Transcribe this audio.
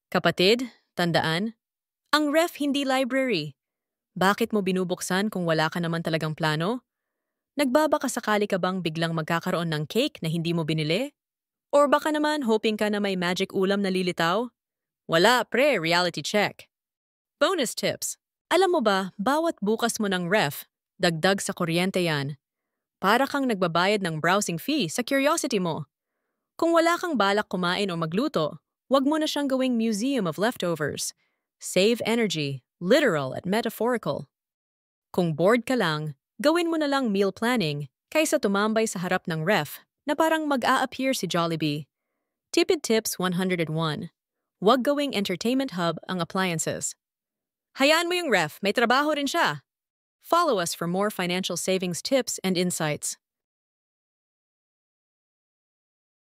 Kapatid, tandaan, ang ref hindi library. Bakit mo binubuksan kung wala ka naman talagang plano? Nagbabaka sakali ka bang biglang magkakaroon ng cake na hindi mo binili? Or baka naman hoping ka na may magic ulam na lilitaw? Wala, pre, reality check. Bonus tips. Alam mo ba, bawat bukas mo ng ref, dagdag sa kuryente yan. Para kang nagbabayad ng browsing fee sa curiosity mo. Kung wala kang balak kumain o magluto, wag mo na siyang gawing museum of leftovers. Save energy, literal at metaphorical. Kung bored ka lang, gawin mo na lang meal planning kaysa tumambay sa harap ng ref na parang mag-a-appear si Jollibee. Tipid Tips 101. Huwag gawing entertainment hub ang appliances. Hayaan mo yung ref, may trabaho rin siya. Follow us for more financial savings tips and insights.